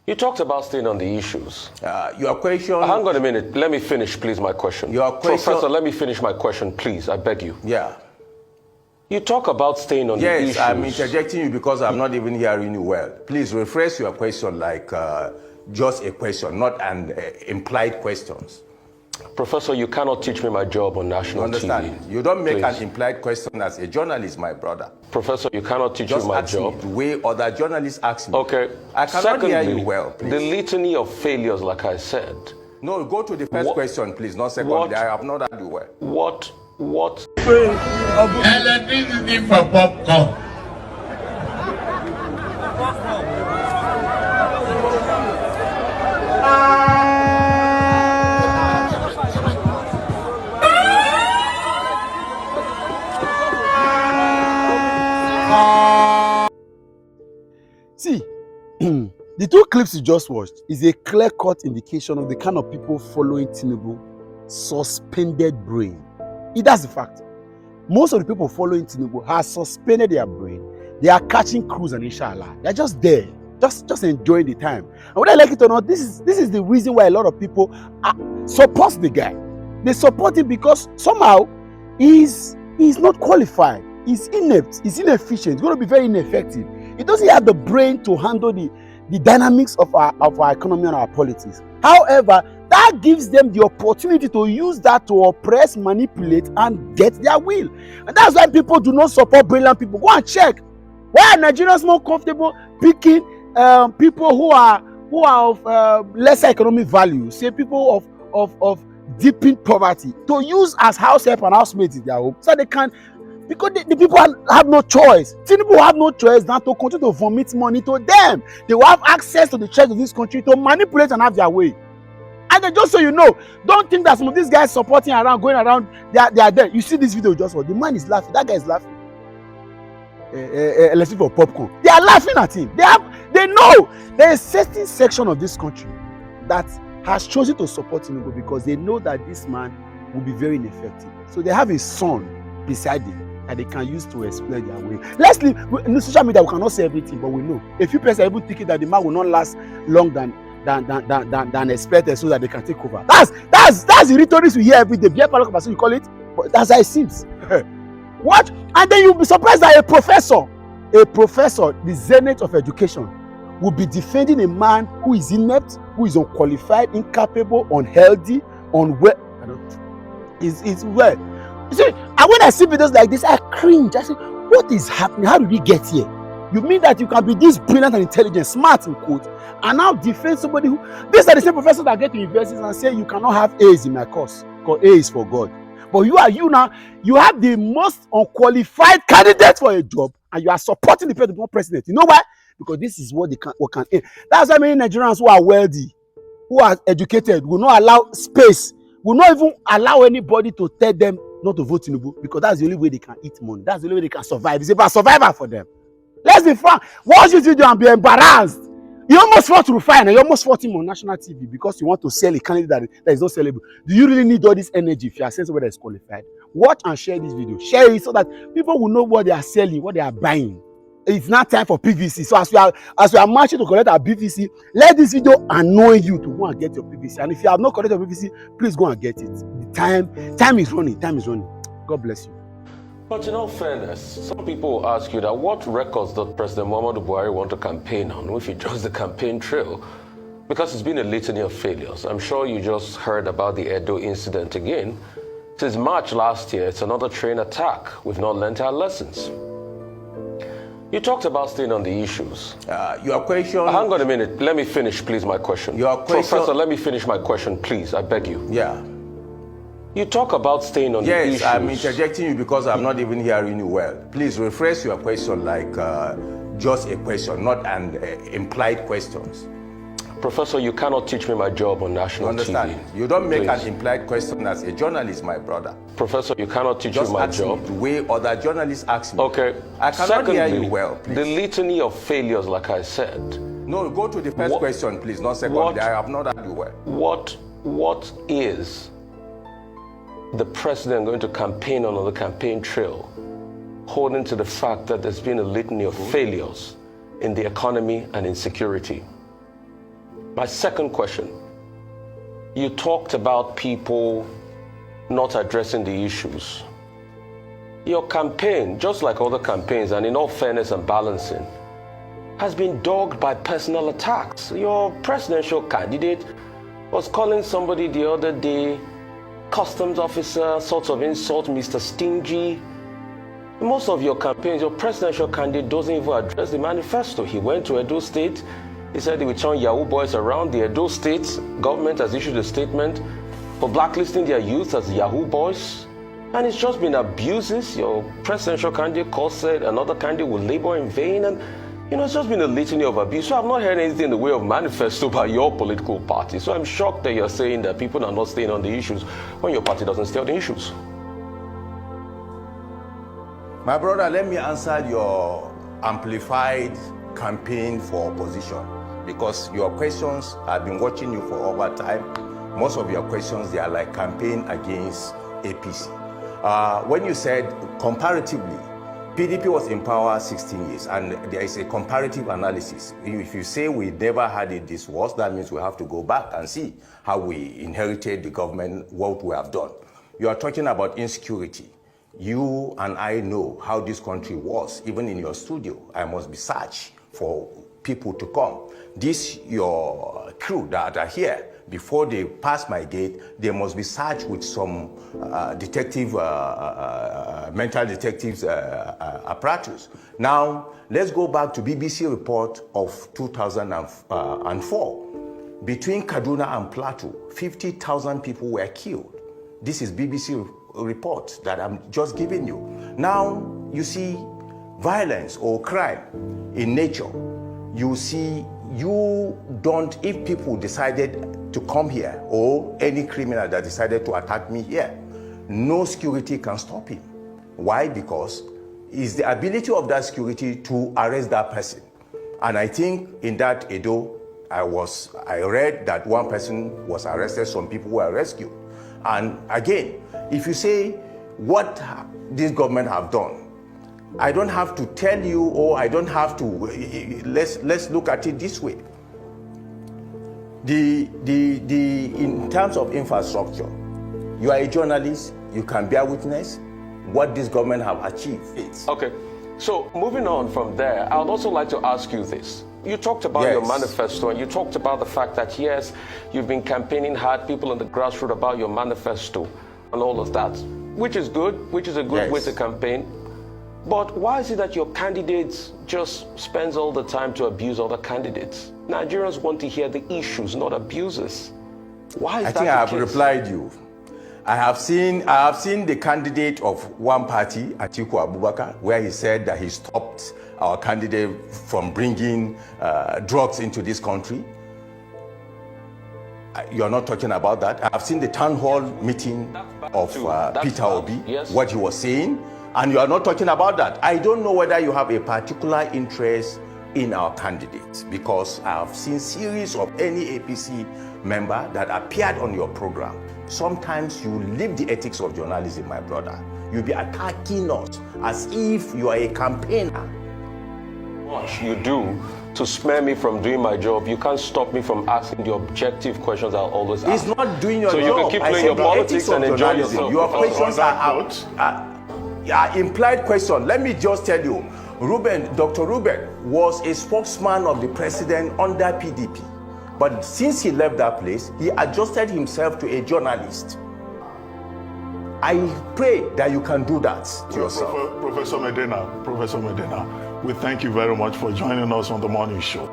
You talked about staying on the issues. Your question... Hang on a minute. Let me finish, please, my question. Your question... Professor, let me finish my question, please. I beg you. Yeah. You talk about staying on the issues. Yes, I'm interjecting you because I'm not even hearing you well. Please rephrase your question like just a question, not an implied questions. Professor, you cannot teach me my job on national TV. You don't make an implied question as a journalist, my brother. Professor, you cannot teach me my job. Just ask me the way other journalists ask me. Okay. I cannot hear you well, please. The litany of failures, like I said. No, go to the first question, please, not second. I have not heard you well. What? Electricity for popcorn. See, the two clips you just watched is a clear-cut indication of the kind of people following Tinubu suspended brain. That's the fact. Most of the people following Tinubu have suspended their brain. They are catching cruise and inshallah. They're just there, just enjoying the time. And whether I like it or not, this is the reason why a lot of people support the guy. They support him because somehow he's not qualified. He's inept. He's inefficient. He's going to be very ineffective. He doesn't have the brain to handle the dynamics of our economy and our politics. However, that gives them the opportunity to use that to oppress, manipulate, and get their will. And that's why people do not support brilliant people. Go and check. Why are Nigerians more comfortable picking people who are of lesser economic value, say people of deep poverty, to use as house help and housemates in their home, so they can. Because the people have no choice. Tinubu have no choice than to continue to vomit money to them. They will have access to the church of this country to manipulate and have their way. And then just so you know, don't think that some of these guys supporting around, going around, they are there. You see this video just for the man is laughing. That guy is laughing. Let's see for popcorn. They are laughing at him. They know there is a certain section of this country that has chosen to support Tinubu because they know that this man will be very ineffective. So they have a son beside him that they can use to explain their way. Let's leave in social media. We cannot say everything, but we know a few persons are able to think that the man will not last long than expected, so that they can take over. That's the rhetoric we hear every day. You call it, but that's how it seems. What? And then you'll be surprised that a professor, the zenith of education, will be defending a man who is inept, who is unqualified, incapable, unhealthy, unwell. Is well. You see, and when I see videos like this, I cringe. I say, what is happening? How did we get here? You mean that you can be this brilliant and intelligent, smart in quote, and now defend somebody who... These are the same professors that get to universities and say you cannot have A's in my course, because A is for God. But you have the most unqualified candidate for a job, and you are supporting the president, not president. You know why? Because this is what can aim. That's why many Nigerians who are wealthy, who are educated, will not allow space, will not even allow anybody to tell them not to vote Tinubu, because that's the only way they can eat money. That's the only way they can survive. It's about survival for them. Let's be frank. Watch this video and be embarrassed. You almost fought Rufai and you almost fought him on national TV because you want to sell a candidate that is not sellable. Do you really need all this energy if you are saying somebody that is qualified? Watch and share this video. Share it so that people will know what they are selling, what they are buying. It's not time for PVC. So as we are marching to collect our PVC, let this video annoy you to go and get your PVC. And if you have not collected your PVC, please go and get it. The time is running. Time is running. God bless you. But in all fairness, some people will ask you that what records does President Muhammadu Buhari want to campaign on if he joins the campaign trail? Because it's been a litany of failures. I'm sure you just heard about the Edo incident again. Since March last year, it's another train attack. We've not learned our lessons. You talked about staying on the issues. Your question... Hang on a minute. Let me finish, please, my question. Your question... Professor, let me finish my question, please. I beg you. Yeah. You talk about staying on the issues. Yes, I'm interjecting you because I'm not even hearing you well. Please rephrase your question like just a question, not an implied questions. Professor, you cannot teach me my job on national TV. You don't make an implied question as a journalist, my brother. Professor, you cannot teach me my job. Just the way other journalists ask me. Okay. I cannot hear you well, please. The litany of failures, like I said. No, go to the first question, please, not second. I have not heard you well. What is the president going to campaign on the campaign trail, holding to the fact that there's been a litany of failures in the economy and in security? My second question, you talked about people not addressing the issues. Your campaign, just like other campaigns, and in all fairness and balancing, has been dogged by personal attacks. Your presidential candidate was calling somebody the other day, customs officer, sorts of insult, Mr. Stingy. In most of your campaigns, your presidential candidate doesn't even address the manifesto. He went to Edo State. He said he would turn Yahoo boys around. The Edo State government has issued a statement for blacklisting their youth as Yahoo boys. And it's just been abuses. Your presidential candidate said another candidate will labor in vain. And, it's just been a litany of abuse. So I've not heard anything in the way of manifesto by your political party. So I'm shocked that you're saying that people are not staying on the issues when your party doesn't stay on the issues. My brother, let me answer your amplified campaign for opposition, because your questions, I've been watching you for over time. Most of your questions, they are like campaign against APC. When you said comparatively, PDP was in power 16 years, and there is a comparative analysis. If you say we never had it this worse, that means we have to go back and see how we inherited the government, what we have done. You are talking about insecurity. You and I know how this country was. Even in your studio, I must be searched for people to come. Your crew that are here, before they pass my gate, they must be searched with some mental detectives apparatus. Now, let's go back to BBC report of 2004. Between Kaduna and Plateau, 50,000 people were killed. This is BBC report that I'm just giving you. Now, you see violence or crime in nature. You see, if people decided to come here, or any criminal that decided to attack me here, no security can stop him. Why? Because it's the ability of that security to arrest that person. And I think in that Edo, I read that one person was arrested, some people were rescued. And again, if you say what this government have done, I don't have to tell you, or I don't have to, let's look at it this way. In terms of infrastructure, you are a journalist, you can bear witness what this government have achieved. Okay, so moving on from there, I would also like to ask you this. You talked about your manifesto, and you talked about the fact that, yes, you've been campaigning hard, people on the grassroots, about your manifesto and all of that, which is good, which is a good way to campaign. But why is it that your candidate just spends all the time to abuse other candidates? Nigerians want to hear the issues, not abuses. Why is that the case? I think I have replied you. I have seen the candidate of one party, Atiku Abubakar, where he said that he stopped our candidate from bringing drugs into this country. You're not talking about that. I've seen the town hall meeting of Peter Obi, what he was saying, and you are not talking about that. I don't know whether you have a particular interest in our candidates, because I have seen series of any APC member that appeared on your program. Sometimes you leave the ethics of journalism, my brother. You'll be attacking us as if you are a campaigner. Much you do to spare me from doing my job. You can't stop me from asking the objective questions I'll always ask. It's not doing your job. So you can keep playing your politics and enjoy yourself. Your questions are implied questions. Let me just tell you, Dr. Ruben was a spokesman of the president under PDP. But since he left that place, he adjusted himself to a journalist. I pray that you can do that to yourself. Professor Medina, we thank you very much for joining us on the morning show.